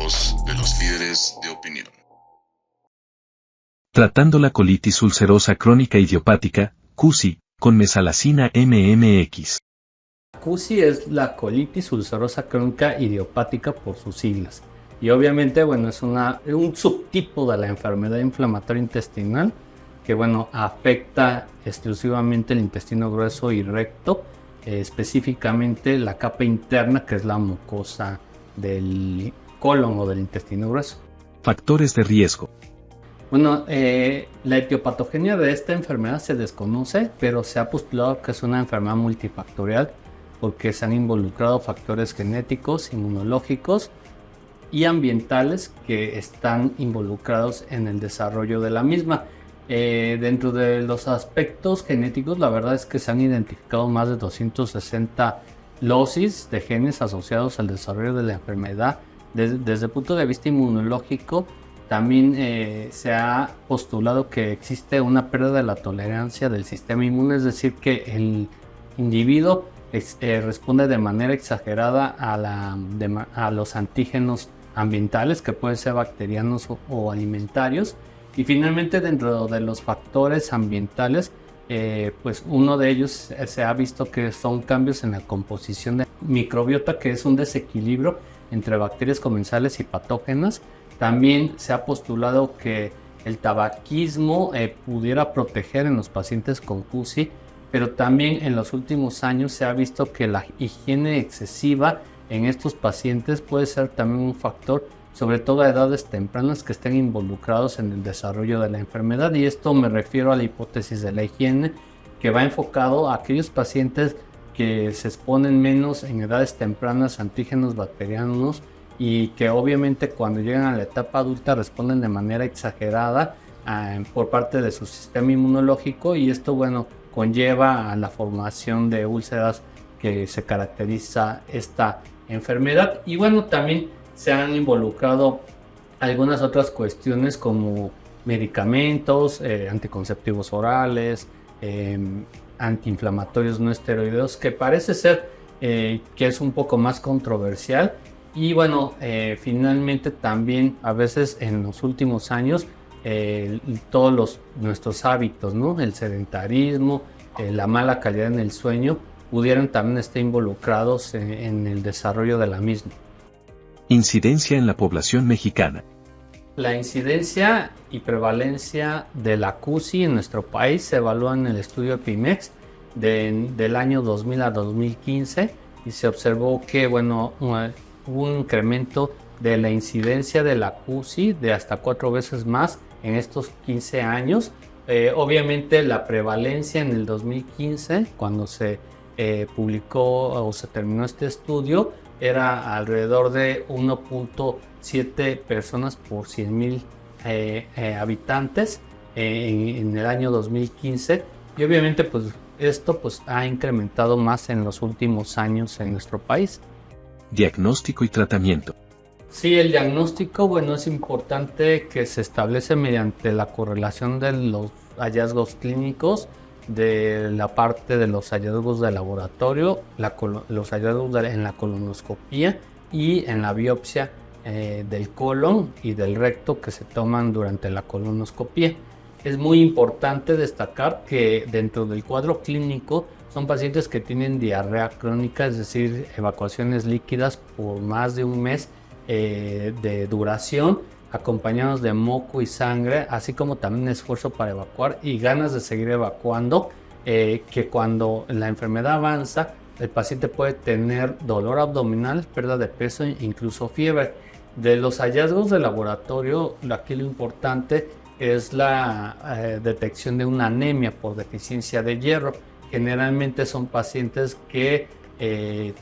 voz de los líderes de opinión. Tratando la colitis ulcerosa crónica idiopática, CUSI, con mesalazina MMX. CUSI es la colitis ulcerosa crónica idiopática por sus siglas. Y obviamente, es un subtipo de la enfermedad inflamatoria intestinal que, afecta exclusivamente el intestino grueso y recto, específicamente la capa interna, que es la mucosa del colon o del intestino grueso. Factores de riesgo. La etiopatogenia de esta enfermedad se desconoce, pero se ha postulado que es una enfermedad multifactorial porque se han involucrado factores genéticos, inmunológicos y ambientales que están involucrados en el desarrollo de la misma. Dentro de los aspectos genéticos, la verdad es que se han identificado más de 260 losis de genes asociados al desarrollo de la enfermedad. Desde el punto de vista inmunológico, también se ha postulado que existe una pérdida de la tolerancia del sistema inmune, es decir, que el individuo responde de manera exagerada a los antígenos ambientales, que pueden ser bacterianos o alimentarios. Y finalmente, dentro de los factores ambientales, uno de ellos se ha visto que son cambios en la composición de microbiota, que es un desequilibrio entre bacterias comensales y patógenas. También se ha postulado que el tabaquismo pudiera proteger en los pacientes con CUSI, pero también en los últimos años se ha visto que la higiene excesiva en estos pacientes puede ser también un factor, sobre todo a edades tempranas, que estén involucrados en el desarrollo de la enfermedad. Y esto me refiero a la hipótesis de la higiene, que va enfocado a aquellos pacientes que se exponen menos en edades tempranas a antígenos bacterianos y que obviamente cuando llegan a la etapa adulta responden de manera exagerada por parte de su sistema inmunológico, y esto conlleva a la formación de úlceras que se caracteriza esta enfermedad. Y también se han involucrado algunas otras cuestiones como medicamentos, anticonceptivos orales, antiinflamatorios no esteroideos, que parece ser que es un poco más controversial. Y finalmente también a veces en los últimos años todos nuestros hábitos, el sedentarismo, la mala calidad en el sueño, pudieran también estar involucrados en el desarrollo de la misma. Incidencia en la población mexicana. La incidencia y prevalencia de la CUSI en nuestro país se evalúa en el estudio EPIMEX del año 2000 a 2015 y se observó que hubo un incremento de la incidencia de la CUSI de hasta 4 veces más en estos 15 años. Obviamente la prevalencia en el 2015, cuando se publicó o se terminó este estudio, era alrededor de 1.7 personas por 100,000 habitantes en el año 2015, y obviamente esto ha incrementado más en los últimos años en nuestro país. Diagnóstico y tratamiento. Sí, el diagnóstico, es importante que se establece mediante la correlación de los hallazgos clínicos, de la parte de los hallazgos de laboratorio, los hallazgos en la colonoscopía y en la biopsia del colon y del recto que se toman durante la colonoscopía. Es muy importante destacar que dentro del cuadro clínico son pacientes que tienen diarrea crónica, es decir, evacuaciones líquidas por más de un mes de duración, acompañados de moco y sangre, así como también esfuerzo para evacuar y ganas de seguir evacuando, que cuando la enfermedad avanza, el paciente puede tener dolor abdominal, pérdida de peso e incluso fiebre. De los hallazgos de laboratorio, aquí lo importante es la detección de una anemia por deficiencia de hierro. Generalmente son pacientes que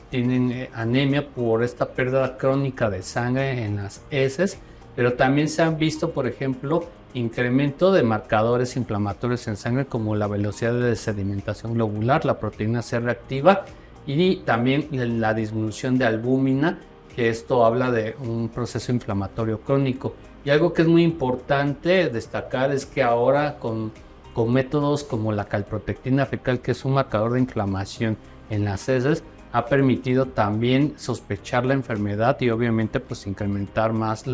tienen anemia por esta pérdida crónica de sangre en las heces, pero también se han visto, por ejemplo, incremento de marcadores inflamatorios en sangre como la velocidad de sedimentación globular, la proteína C reactiva y también la disminución de albúmina, que esto habla de un proceso inflamatorio crónico. Y algo que es muy importante destacar es que ahora con métodos como la calprotectina fecal, que es un marcador de inflamación en las heces, ha permitido también sospechar la enfermedad y obviamente pues incrementar más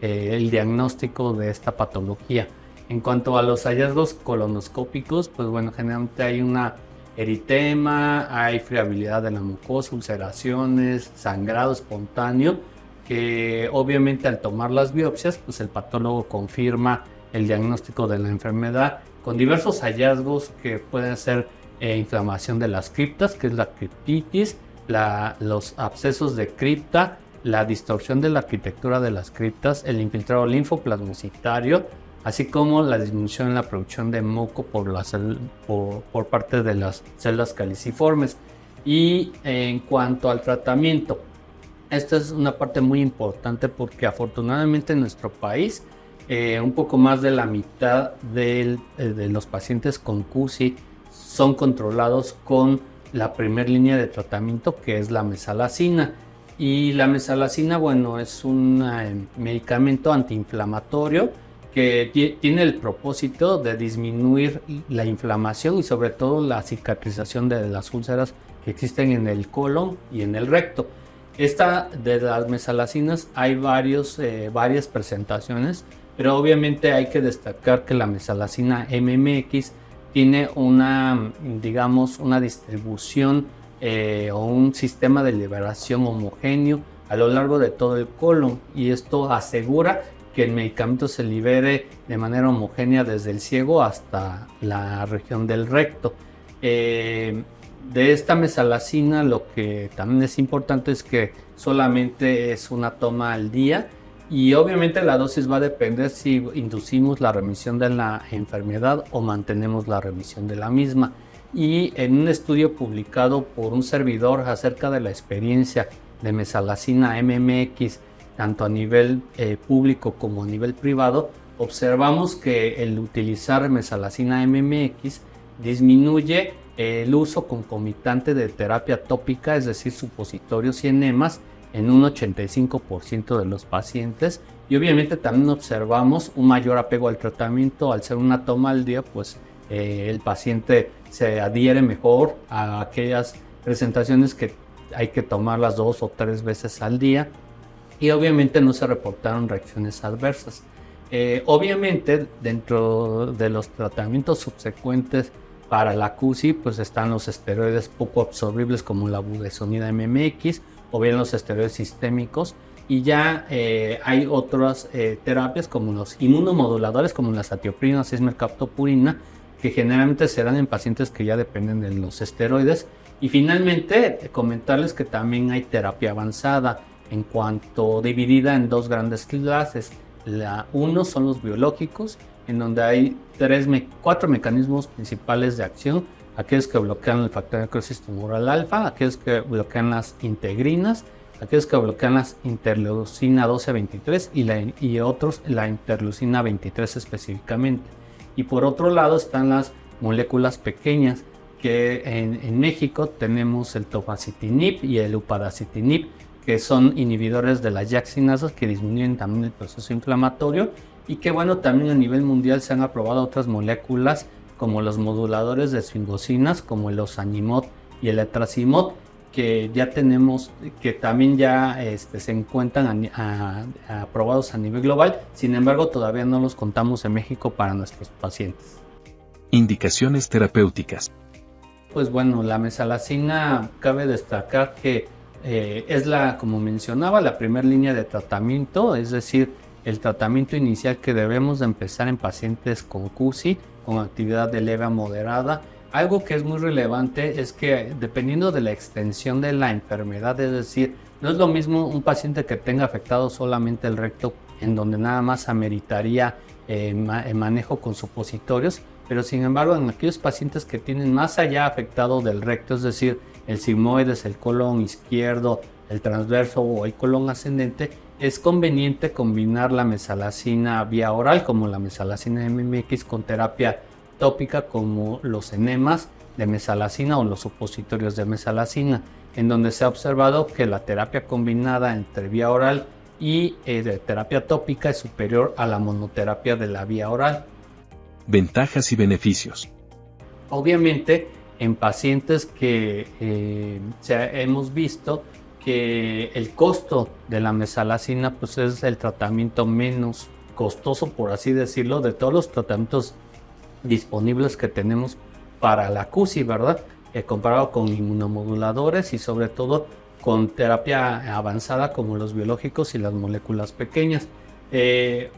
el diagnóstico de esta patología. En cuanto a los hallazgos colonoscópicos, pues bueno, generalmente hay una eritema, hay friabilidad de la mucosa, ulceraciones, sangrado espontáneo, que obviamente al tomar las biopsias, pues el patólogo confirma el diagnóstico de la enfermedad con diversos hallazgos que pueden ser inflamación de las criptas, que es la criptitis, los abscesos de cripta, la distorsión de la arquitectura de las criptas, el infiltrado linfoplasmocitario, así como la disminución en la producción de moco por parte de las células caliciformes. Y en cuanto al tratamiento, esta es una parte muy importante porque afortunadamente en nuestro país un poco más de la mitad de los pacientes con CUSI son controlados con la primera línea de tratamiento, que es la mesalazina. Y la mesalazina, bueno, es un medicamento antiinflamatorio que tiene el propósito de disminuir la inflamación y sobre todo la cicatrización de las úlceras que existen en el colon y en el recto. De las mesalacinas hay varias presentaciones, pero obviamente hay que destacar que la mesalazina MMX tiene una distribución o un sistema de liberación homogéneo a lo largo de todo el colon, y esto asegura que el medicamento se libere de manera homogénea desde el ciego hasta la región del recto. De esta mesalazina, lo que también es importante es que solamente es una toma al día, y obviamente la dosis va a depender si inducimos la remisión de la enfermedad o mantenemos la remisión de la misma. Y en un estudio publicado por un servidor acerca de la experiencia de mesalazina MMX, tanto a nivel público como a nivel privado, observamos que el utilizar mesalazina MMX disminuye el uso concomitante de terapia tópica, es decir, supositorios y enemas, en un 85% de los pacientes, y obviamente también observamos un mayor apego al tratamiento. Al ser una toma al día, pues el paciente se adhiere mejor a aquellas presentaciones que hay que tomarlas 2 o 3 veces al día, y obviamente no se reportaron reacciones adversas. Obviamente dentro de los tratamientos subsecuentes para la CUSI pues están los esteroides poco absorbibles como la budesonida MMX o bien los esteroides sistémicos, y ya hay otras terapias como los inmunomoduladores como la satioprina, mercaptopurina, que generalmente se dan en pacientes que ya dependen de los esteroides. Y finalmente comentarles que también hay terapia avanzada, en cuanto dividida en dos grandes clases. Uno son los biológicos, en donde hay 4 mecanismos principales de acción: aquellos que bloquean el factor de necrosis tumoral alfa, aquellos que bloquean las integrinas, aquellos que bloquean las interleucina 12-23 y otros la interleucina 23 específicamente. Y por otro lado están las moléculas pequeñas, que en México tenemos el tofacitinib y el upadacitinib, que son inhibidores de las JAK-cinasas que disminuyen también el proceso inflamatorio, y que bueno, también a nivel mundial se han aprobado otras moléculas como los moduladores de esfingocinas como el ozanimod y el etrasimod, que ya tenemos, que también ya se encuentran aprobados a nivel global. Sin embargo, todavía no los contamos en México para nuestros pacientes. Indicaciones terapéuticas. Pues bueno, la mesalazina cabe destacar que es como mencionaba, la primera línea de tratamiento, es decir, el tratamiento inicial que debemos de empezar en pacientes con CUSI, con actividad de leve a moderada. Algo que es muy relevante es que dependiendo de la extensión de la enfermedad, es decir, no es lo mismo un paciente que tenga afectado solamente el recto, en donde nada más ameritaría manejo con supositorios, pero sin embargo en aquellos pacientes que tienen más allá afectado del recto, es decir, el sigmoides, el colon izquierdo, el transverso o el colon ascendente, es conveniente combinar la mesalazina vía oral como la mesalazina MMX con terapia tópica como los enemas de mesalazina o los supositorios de mesalazina, en donde se ha observado que la terapia combinada entre vía oral y de terapia tópica es superior a la monoterapia de la vía oral. Ventajas y beneficios. Obviamente en pacientes que hemos visto que el costo de la mesalazina pues es el tratamiento menos costoso, por así decirlo, de todos los tratamientos disponibles que tenemos para la CUSI, ¿verdad? Comparado con inmunomoduladores y sobre todo con terapia avanzada como los biológicos y las moléculas pequeñas.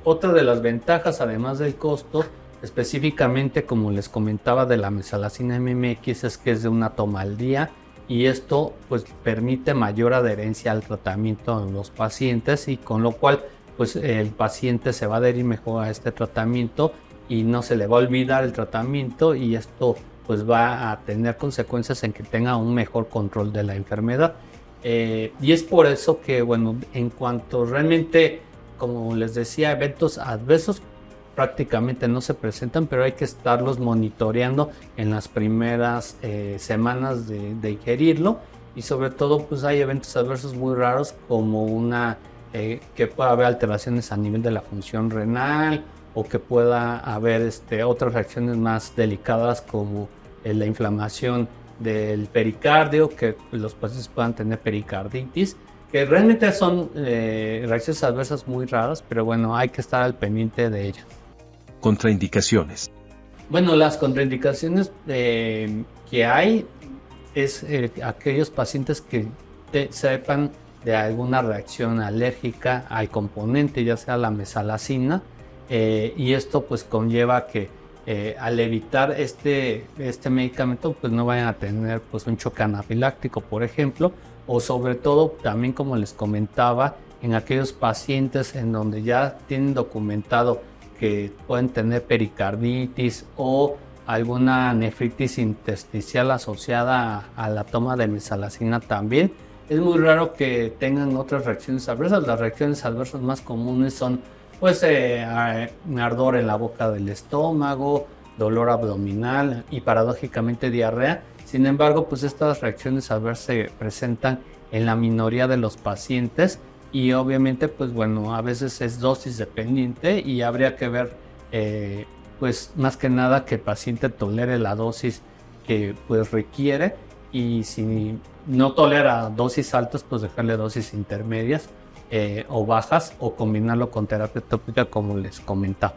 Otra de las ventajas, además del costo, específicamente como les comentaba de la mesalazina MMX, es que es de una toma al día y esto pues permite mayor adherencia al tratamiento en los pacientes y con lo cual pues el paciente se va a adherir mejor a este tratamiento y no se le va a olvidar el tratamiento y esto pues va a tener consecuencias en que tenga un mejor control de la enfermedad. Y es por eso que, bueno, en cuanto realmente, como les decía, eventos adversos prácticamente no se presentan, pero hay que estarlos monitoreando en las primeras semanas de ingerirlo y sobre todo pues hay eventos adversos muy raros como que pueda haber alteraciones a nivel de la función renal o que pueda haber otras reacciones más delicadas como la inflamación del pericardio, que los pacientes puedan tener pericarditis, que realmente son reacciones adversas muy raras, pero bueno, hay que estar al pendiente de ellas. Contraindicaciones. Bueno, las contraindicaciones que hay es aquellos pacientes que sepan de alguna reacción alérgica al componente, ya sea la mesalazina, y esto pues conlleva que al evitar este medicamento pues no vayan a tener pues un choque anafiláctico, por ejemplo, o sobre todo también, como les comentaba, en aquellos pacientes en donde ya tienen documentado que pueden tener pericarditis o alguna nefritis intersticial asociada a la toma de mesalazina también. Es muy raro que tengan otras reacciones adversas. Las reacciones adversas más comunes son pues ardor en la boca del estómago, dolor abdominal y paradójicamente diarrea. Sin embargo, pues estas reacciones adversas se presentan en la minoría de los pacientes y obviamente pues bueno, a veces es dosis dependiente y habría que ver pues más que nada que el paciente tolere la dosis que pues requiere y si no tolera dosis altas pues dejarle dosis intermedias o bajas o combinarlo con terapia tópica como les comentaba.